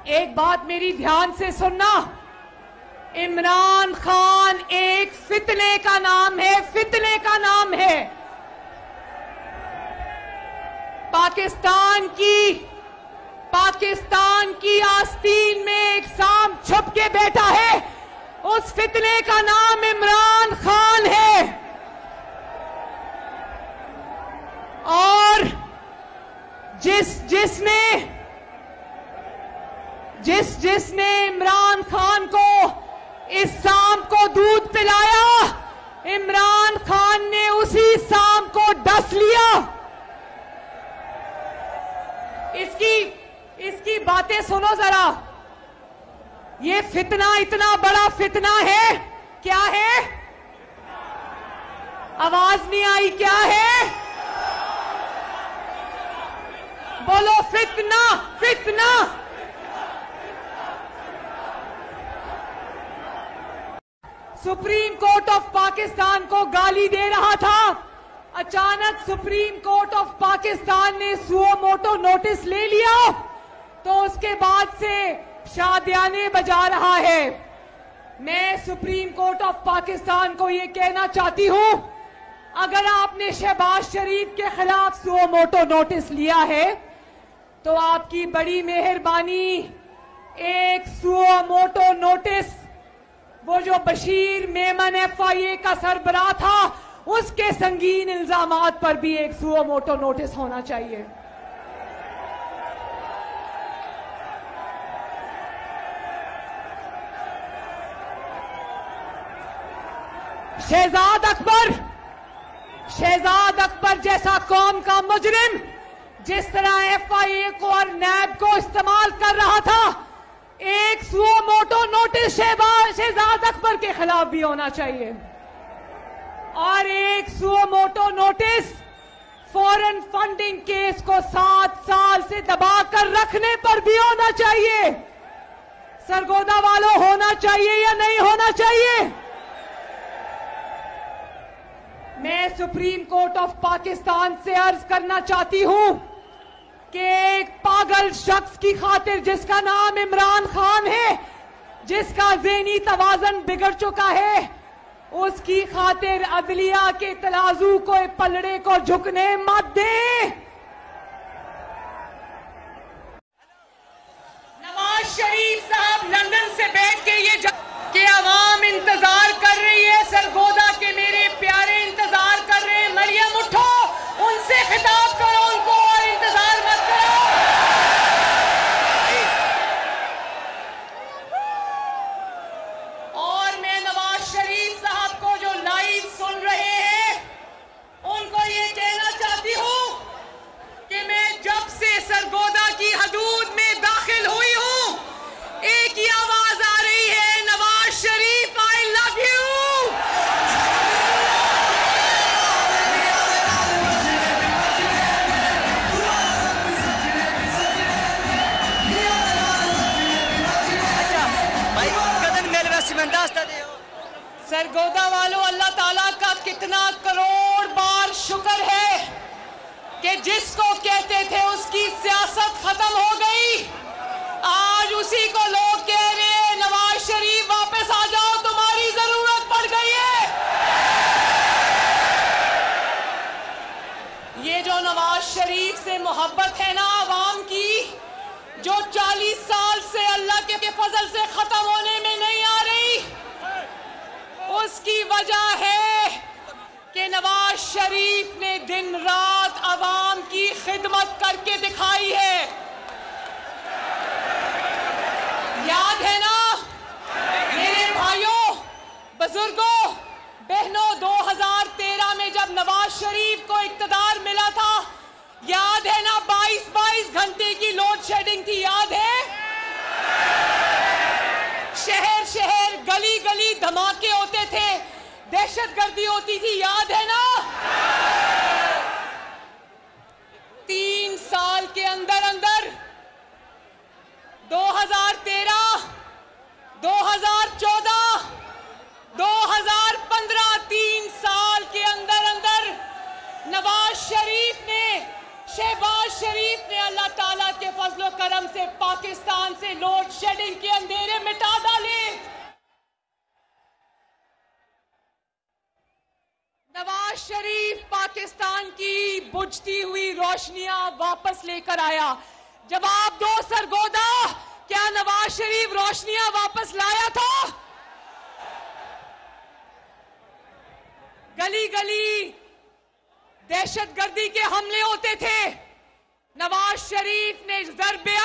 एक बात मेरी ध्यान से सुनना, इमरान खान एक फितने का नाम है, फितने का नाम है। पाकिस्तान की आस्तीन में एक सांप छुप के बैठा है, उस फितने का नाम इमरान खान है। और जिसने इमरान खान को, इस सांप को दूध पिलाया, इमरान खान ने उसी सांप को डस लिया। इसकी बातें सुनो जरा। ये फितना इतना बड़ा फितना है, क्या है? आवाज नहीं आई, क्या है? बोलो, फितना, फितना। सुप्रीम कोर्ट ऑफ पाकिस्तान को गाली दे रहा था, अचानक सुप्रीम कोर्ट ऑफ पाकिस्तान ने सुओ मोटो नोटिस ले लिया, तो उसके बाद से शादियाने बजा रहा है। मैं सुप्रीम कोर्ट ऑफ पाकिस्तान को यह कहना चाहती हूं, अगर आपने शहबाज शरीफ के खिलाफ सुओ मोटो नोटिस लिया है तो आपकी बड़ी मेहरबानी एक सुओ मोटो नोटिस, वो जो बशीर मेमन FIA का सरबराह था, उसके संगीन इल्जामात पर भी एक सुओ मोटो नोटिस होना चाहिए। शहजाद अकबर जैसा कौम का मुजरिम जिस तरह FIA को और नैब को इस्तेमाल कर रहा था, एक suo motu notice Shahzad Akbar के खिलाफ भी होना चाहिए। और एक suo motu notice foreign funding case को 7 साल से दबाकर रखने पर भी होना चाहिए। सरगोदा वालों, होना चाहिए या नहीं होना चाहिए? मैं सुप्रीम कोर्ट ऑफ पाकिस्तान से अर्ज करना चाहती हूं कि एक पागल शख्स की खातिर, जिसका नाम इमरान खान है, जिसका ज़हनी तवाज़न बिगड़ चुका है, उसकी खातिर अदलिया के तराजू को, पलड़े को झुकने मत दें। नवाज शरीफ साहब लंदन से बैठ के ये कि अवाम इंतजार कर रही है, सरगोदा के मेरे प्यारे इंतजार कर रहे हैं, मरियम उठो, उनसे खिताब करो उनको और इंतजार मत करो। और मैं नवाज शरीफ साहब को जो लाइव सुन रहे हैं, उनको ये कहना चाहती हूं कि मैं जब से सरगोदा की हदूद में दाखिल हुई हूं, एक ही आवाज आ रही है, Nawaz Sharif I love you. Sargodha वालों, अल्लाह ताला का कितना करोड़ बार शुक्र है कि जिसको कहते थे उसकी सियासत खत्म हो गई, आज उसी को लोग कह रहे हैं नवाज शरीफ वापस आ जाओ, तुम्हारी जरूरत पड़ गई है। ये जो नवाज शरीफ से मोहब्बत है ना आवाम की, जो 40 साल से अल्लाह के फजल से खत्म होने में नहीं आ रही, उसकी वजह है कि नवाज शरीफ ने दिन रात आवाम की खिदमत करके दिखाई है। याद है ना मेरे भाइयों, बुजुर्गों, बहनों, 2013 में जब नवाज शरीफ को इक्तदार मिला था, याद है ना 22 घंटे की लोड शेडिंग थी, याद है? शहर शहर, गली गली धमाके होते थे, दहशतगर्दी होती थी, याद है ना? 3 साल के अंदर अंदर 2013, 2014, 2015, 3 साल के अंदर अंदर नवाज शरीफ ने, शहबाज शरीफ ने अल्लाह ताला के फजलो करम से पाकिस्तान से लोड शेडिंग के अंधेरे मिटा डाले। नवाज शरीफ पाकिस्तान की बुझती हुई रोशनियां वापस लेकर आया। जवाब दो सरगोदा, क्या नवाज शरीफ रोशनियां वापस लाया था? गली गली दहशतगर्दी के हमले होते थे, नवाज शरीफ ने ज़रबे